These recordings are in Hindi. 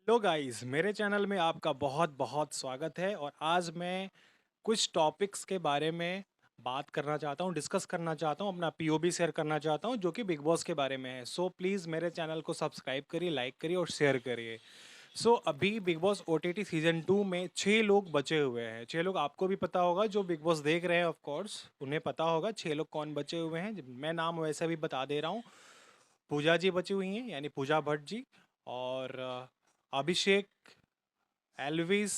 हेलो गाइस, मेरे चैनल में आपका बहुत बहुत स्वागत है। और आज मैं कुछ टॉपिक्स के बारे में बात करना चाहता हूँ, डिस्कस करना चाहता हूँ, अपना पीओवी शेयर करना चाहता हूँ जो कि बिग बॉस के बारे में है। सो प्लीज़ मेरे चैनल को सब्सक्राइब करिए, लाइक करिए और शेयर करिए। सो अभी बिग बॉस ओटीटी सीजन 2 में 6 लोग बचे हुए हैं। 6 लोग आपको भी पता होगा, जो बिग बॉस देख रहे हैं ऑफ कोर्स उन्हें पता होगा 6 लोग कौन बचे हुए हैं। मैं नाम वैसे भी बता दे रहा हूँ। पूजा जी बची हुई हैं, यानी पूजा भट्ट जी। और Abhishek, Elvis,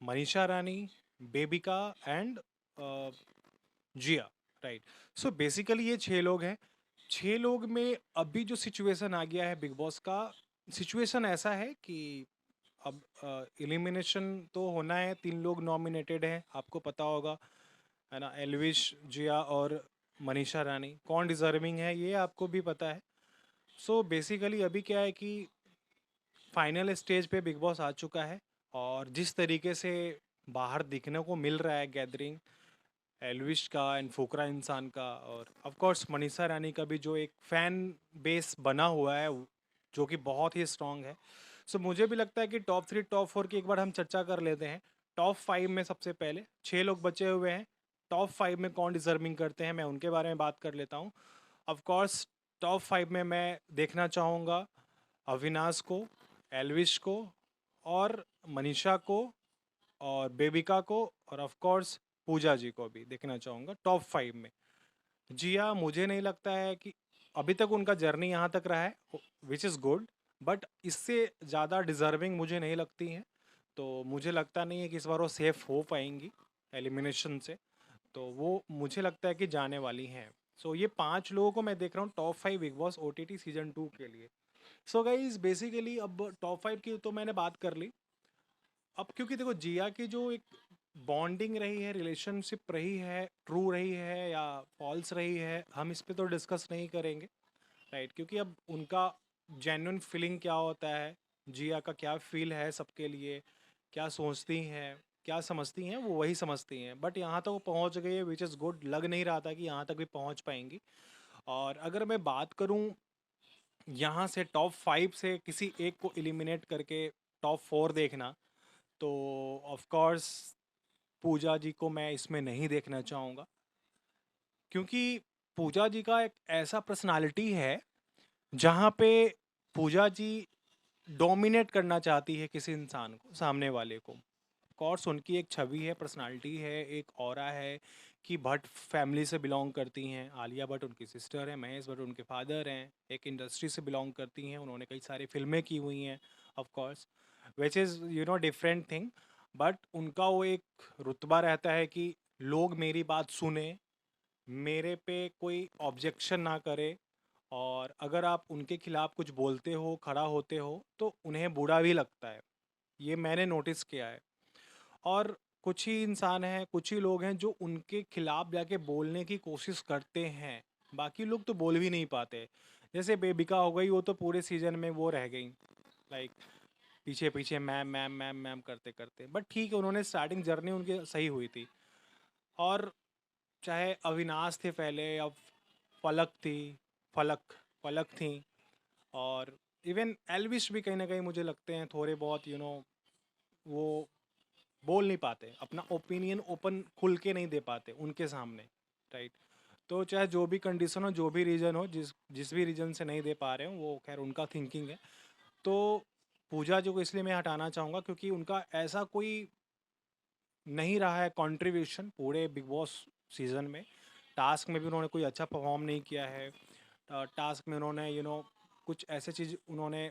Manisha Rani, Bebika and Jiya. Right. So basically ये 6 लोग हैं। 6 लोग में अभी जो सिचुएशन आ गया है बिग बॉस का, सिचुएशन ऐसा है कि अब एलिमिनेशन तो होना है। 3 लोग नॉमिनेटेड हैं, आपको पता होगा, है ना। एल्विश, जिया और मनीषा रानी। कौन डिजर्विंग है ये आपको भी पता है। सो बेसिकली अभी क्या है कि फाइनल स्टेज पे बिग बॉस आ चुका है। और जिस तरीके से बाहर दिखने को मिल रहा है गैदरिंग एल्विश का एंड फुकरा इंसान का, और ऑफ कोर्स मनीषा रानी का भी जो एक फैन बेस बना हुआ है जो कि बहुत ही स्ट्रांग है। सो मुझे भी लगता है कि टॉप 3 टॉप 4 की एक बार हम चर्चा कर लेते हैं। टॉप 5 में सबसे पहले 6 लोग बचे हुए हैं। टॉप 5 में कौन डिजर्विंग करते हैं, मैं उनके बारे में बात कर लेता हूँ। ऑफ कोर्स टॉप 5 में मैं देखना चाहूँगा अविनाश को, एल्विश को, और मनीषा को, और बेबिका को, और ऑफ कोर्स पूजा जी को भी देखना चाहूँगा टॉप 5 में। जिया, मुझे नहीं लगता है कि अभी तक उनका जर्नी यहाँ तक रहा है, विच इज़ गुड, बट इससे ज़्यादा डिजर्विंग मुझे नहीं लगती हैं। तो मुझे लगता नहीं है कि इस बार वो सेफ हो पाएंगी एलिमिनेशन से। तो वो मुझे लगता है कि जाने वाली हैं। सो ये 5 लोगों को मैं देख रहा हूँ top 5 big boss OTT season 2 के लिए। सो गाइज बेसिकली अब टॉप 5 की तो मैंने बात कर ली। अब क्योंकि देखो जिया की जो एक बॉन्डिंग रही है, रिलेशनशिप रही है, ट्रू रही है या फॉल्स रही है, हम इस पे तो डिस्कस नहीं करेंगे। राइट, क्योंकि अब उनका जेन्युइन फीलिंग क्या होता है, जिया का क्या फील है सबके लिए, क्या सोचती हैं, क्या समझती हैं, वो वही समझती हैं। बट यहाँ तक वो पहुँच गई है, विच इज़ गुड। लग नहीं रहा था कि यहाँ तक भी पहुँच पाएंगी। और अगर मैं बात करूँ यहाँ से टॉप 5 से किसी एक को एलिमिनेट करके टॉप 4 देखना, तो ऑफ कोर्स पूजा जी को मैं इसमें नहीं देखना चाहूँगा। क्योंकि पूजा जी का एक ऐसा पर्सनालिटी है जहाँ पे पूजा जी डोमिनेट करना चाहती है किसी इंसान को, सामने वाले को। कोर्स उनकी एक छवि है, पर्सनालिटी है, एक ऑरा है कि भट्ट फैमिली से बिलोंग करती हैं। आलिया भट्ट उनकी सिस्टर है, महेश भट्ट उनके फादर हैं, एक इंडस्ट्री से बिलोंग करती हैं, उन्होंने कई सारी फिल्में की हुई हैं of course, which is different thing. But उनका वो एक रुतबा रहता है कि लोग मेरी बात सुने, मेरे पे कोई ऑब्जेक्शन ना करे, और अगर आप उनके खिलाफ कुछ बोलते हो, खड़ा होते हो, तो उन्हें बुरा भी लगता है। ये मैंने नोटिस किया है। और कुछ ही इंसान हैं, कुछ ही लोग हैं जो उनके खिलाफ जाके बोलने की कोशिश करते हैं। बाकी लोग तो बोल भी नहीं पाते। जैसे बेबिका हो गई, वो तो पूरे सीजन में वो रह गई, लाइक पीछे पीछे मैम मैम मैम मैम करते करते। बट ठीक है, उन्होंने स्टार्टिंग जर्नी उनकी सही हुई थी। और चाहे अविनाश थे पहले, या फलक थी, फलक फलक थी, और इवन एल्विश भी कहीं ना कहीं मुझे लगते हैं थोड़े बहुत वो बोल नहीं पाते, अपना ओपिनियन ओपन खुल के नहीं दे पाते उनके सामने। राइट। तो चाहे जो भी कंडीशन हो, जो भी रीज़न हो, जिस जिस भी रीज़न से नहीं दे पा रहे हो, वो खैर उनका थिंकिंग है। तो पूजा जो को इसलिए मैं हटाना चाहूँगा क्योंकि उनका ऐसा कोई नहीं रहा है कंट्रीब्यूशन पूरे बिग बॉस सीज़न में। टास्क में भी उन्होंने कोई अच्छा परफॉर्म नहीं किया है। टास्क में उन्होंने कुछ ऐसे चीज़ उन्होंने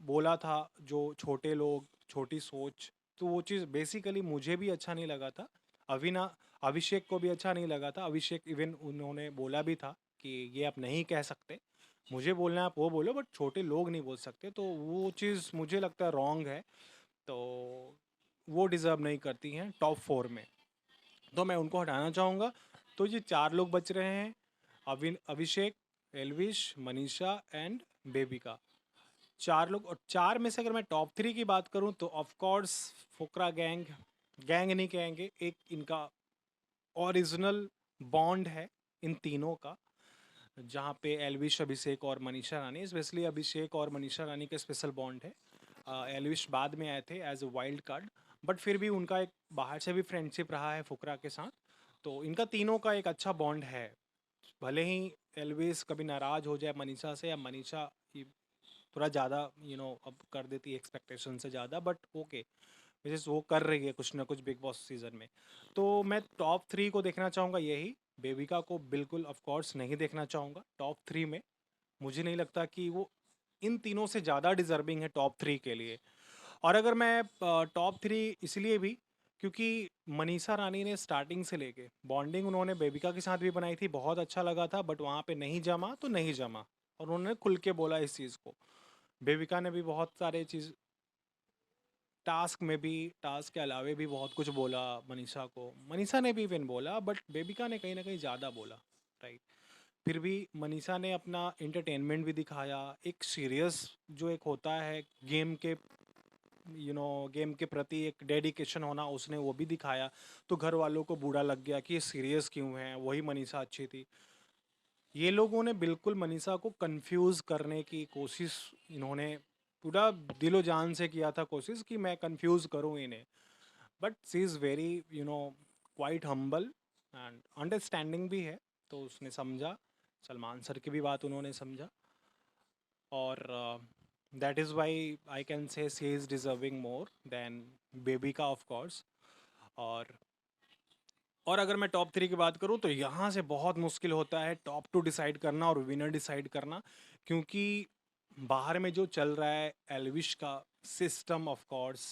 बोला था जो छोटे लोग, छोटी सोच, तो वो चीज़ बेसिकली मुझे भी अच्छा नहीं लगा था। अविना अभिषेक को भी अच्छा नहीं लगा था। अभिषेक इवन उन्होंने बोला भी था कि ये आप नहीं कह सकते, मुझे बोलना है आप वो बोलो, बट छोटे लोग नहीं बोल सकते। तो वो चीज़ मुझे लगता है रॉन्ग है। तो वो डिज़र्व नहीं करती हैं टॉप 4 में, तो मैं उनको हटाना चाहूँगा। तो ये 4 लोग बच रहे हैं, अभिषेक, एल्विश, मनीषा एंड बेबिका। 4 लोग। और 4 में से अगर मैं टॉप 3 की बात करूँ तो of course Fukra gang, gang नहीं कहेंगे, एक इनका ओरिजिनल बॉन्ड है इन तीनों का, जहाँ पे एल्विश, अभिषेक और मनीषा रानी, स्पेशली अभिषेक और मनीषा रानी का स्पेशल बॉन्ड है। एलविश बाद में आए थे as a wild card, but फिर भी उनका एक बाहर से भी फ्रेंडशिप रहा है फुकरा के साथ। तो इनका तीनों का एक अच्छा बॉन्ड है। भले ही एलविस कभी नाराज हो जाए मनीषा से, या मनीषा थोड़ा ज़्यादा अब कर देती है एक्सपेक्टेशन से ज़्यादा, बट ओके, विशेष वो कर रही है कुछ ना कुछ बिग बॉस सीजन में। तो मैं टॉप थ्री को देखना चाहूँगा यही। बेबिका को बिल्कुल ऑफ कोर्स नहीं देखना चाहूँगा टॉप थ्री में। मुझे नहीं लगता कि वो इन तीनों से ज़्यादा डिजर्विंग है टॉप थ्री के लिए। और अगर मैं टॉप थ्री इसलिए भी क्योंकि मनीषा रानी ने स्टार्टिंग से लेके बॉन्डिंग उन्होंने बेबिका के साथ भी बनाई थी, बहुत अच्छा लगा था, बट वहाँ पे नहीं जमा तो नहीं जमा। और उन्होंने खुल के बोला इस चीज़ को। बेबिका ने भी बहुत सारे चीज़ टास्क में भी, टास्क के अलावे भी बहुत कुछ बोला मनीषा को। मनीषा ने भी इवन बोला, बट बेबिका ने कहीं ना कहीं ज़्यादा बोला, राइट। फिर भी मनीषा ने अपना एंटरटेनमेंट भी दिखाया, एक सीरियस जो एक होता है गेम के गेम के प्रति एक डेडिकेशन होना, उसने वो भी दिखाया। तो घर वालों को बुरा लग गया कि ये सीरियस क्यों है, वही मनीषा अच्छी थी। ये लोगों ने बिल्कुल मनीषा को कंफ्यूज करने की कोशिश, इन्होंने पूरा दिलो जान से किया था कोशिश कि मैं कंफ्यूज करूं इन्हें। But she is very quite humble and understanding भी है। तो उसने समझा, सलमान सर की भी बात उन्होंने समझा। और that is why I can say she is deserving more than Bebika of course. और अगर मैं टॉप थ्री की बात करूँ तो यहाँ से बहुत मुश्किल होता है टॉप टू डिसाइड करना और विनर डिसाइड करना, क्योंकि बाहर में जो चल रहा है एलविश का सिस्टम ऑफ कोर्स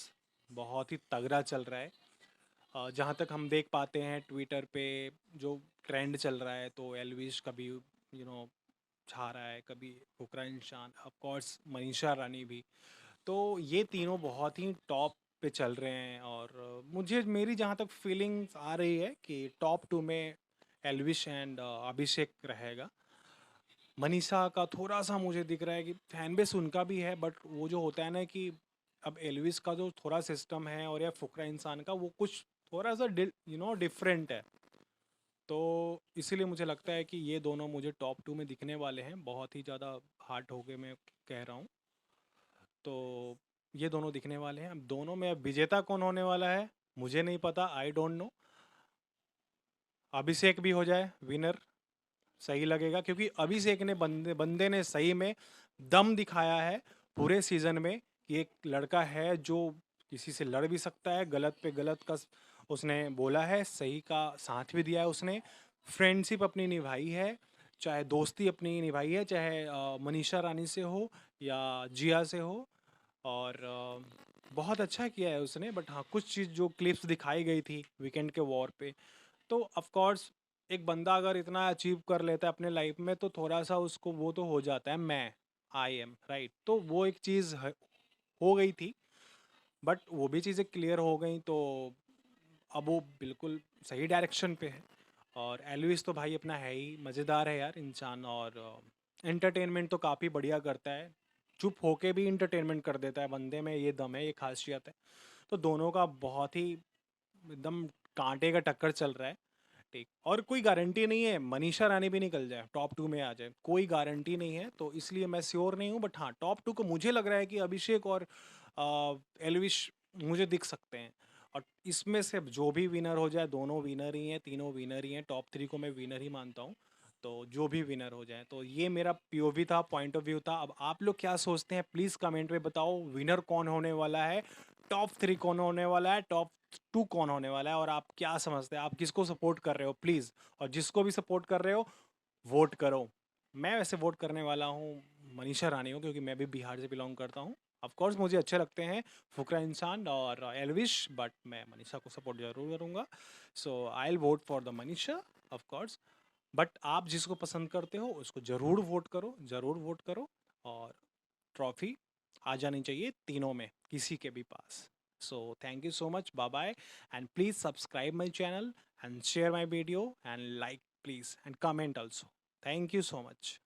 बहुत ही तगड़ा चल रहा है। जहाँ तक हम देख पाते हैं ट्विटर पे जो ट्रेंड चल रहा है, तो एलविश कभी छा रहा है, कभी फुकरा इंसान, ऑफ कोर्स मनीषा रानी भी। तो ये तीनों बहुत ही टॉप पे चल रहे हैं। और मुझे मेरी जहाँ तक फीलिंग्स आ रही है कि टॉप टू में एलविश एंड अभिषेक रहेगा। मनीषा का थोड़ा सा मुझे दिख रहा है कि फैन बेस उनका भी है, बट वो जो होता है ना कि अब एलविश का जो थोड़ा सिस्टम है और या फुकरा इंसान का वो कुछ थोड़ा सा डिफरेंट है। तो इसीलिए मुझे लगता है कि ये दोनों मुझे टॉप टू में दिखने वाले हैं। बहुत ही ज़्यादा हार्ड हो गए मैं कह रहा हूँ। तो ये दोनों दिखने वाले हैं। अब दोनों में अब विजेता कौन होने वाला है मुझे नहीं पता, आई डोंट नो। अभिषेक भी हो जाए विनर सही लगेगा, क्योंकि अभिषेक ने बंदे बंदे ने सही में दम दिखाया है पूरे सीजन में कि एक लड़का है जो किसी से लड़ भी सकता है, गलत पे गलत का उसने बोला है, सही का साथ भी दिया है उसने, फ्रेंडशिप अपनी निभाई है, चाहे दोस्ती अपनी निभाई है, चाहे मनीषा रानी से हो या जिया से हो। और बहुत अच्छा किया है उसने। बट हाँ, कुछ चीज़ जो क्लिप्स दिखाई गई थी वीकेंड के वॉर पे, तो ऑफ कोर्स एक बंदा अगर इतना अचीव कर लेता है अपने लाइफ में, तो थोड़ा सा उसको वो तो हो जाता है, मैं आई एम राइट। तो वो एक चीज़ हो गई थी, बट वो भी चीज़ें क्लियर हो गई। तो अब वो बिल्कुल सही डायरेक्शन पे है। और एलविस तो भाई अपना है ही, मज़ेदार है यार इंसान, और एंटरटेनमेंट तो काफ़ी बढ़िया करता है। चुप होके भी इंटरटेनमेंट कर देता है, बंदे में ये दम है, ये खासियत है। तो दोनों का बहुत ही एकदम कांटे का टक्कर चल रहा है। ठीक, और कोई गारंटी नहीं है मनीषा रानी भी निकल जाए टॉप टू में आ जाए, कोई गारंटी नहीं है। तो इसलिए मैं श्योर नहीं हूँ, बट हाँ टॉप टू को मुझे लग रहा है कि अभिषेक और एलविश मुझे दिख सकते हैं। और इसमें से जो भी विनर हो जाए, दोनों विनर ही हैं, तीनों विनर ही हैं, टॉप थ्री को मैं विनर ही मानता हूँ। तो जो भी विनर हो जाए, तो ये मेरा पीओवी था, पॉइंट ऑफ व्यू था। अब आप लोग क्या सोचते हैं प्लीज़ कमेंट में बताओ, विनर कौन होने वाला है, टॉप थ्री कौन होने वाला है, टॉप टू कौन होने वाला है, और आप क्या समझते हैं, आप किसको सपोर्ट कर रहे हो प्लीज़। और जिसको भी सपोर्ट कर रहे हो वोट करो। मैं वैसे वोट करने वाला हूँ मनीषा रानी को, क्योंकि मैं भी बिहार से बिलोंग करता हूँ। ऑफ कोर्स मुझे अच्छे लगते हैं फुकरा इंसान और एलविश, बट मैं मनीषा को सपोर्ट जरूर करूँगा। So I will vote for the Manisha of course. But आप जिसको पसंद करते हो उसको ज़रूर वोट करो, ज़रूर वोट करो। और ट्रॉफी आ जानी चाहिए तीनों में किसी के भी पास। So thank you so much, bye bye, and please subscribe my channel and share my video and like please and comment also. Thank you so much.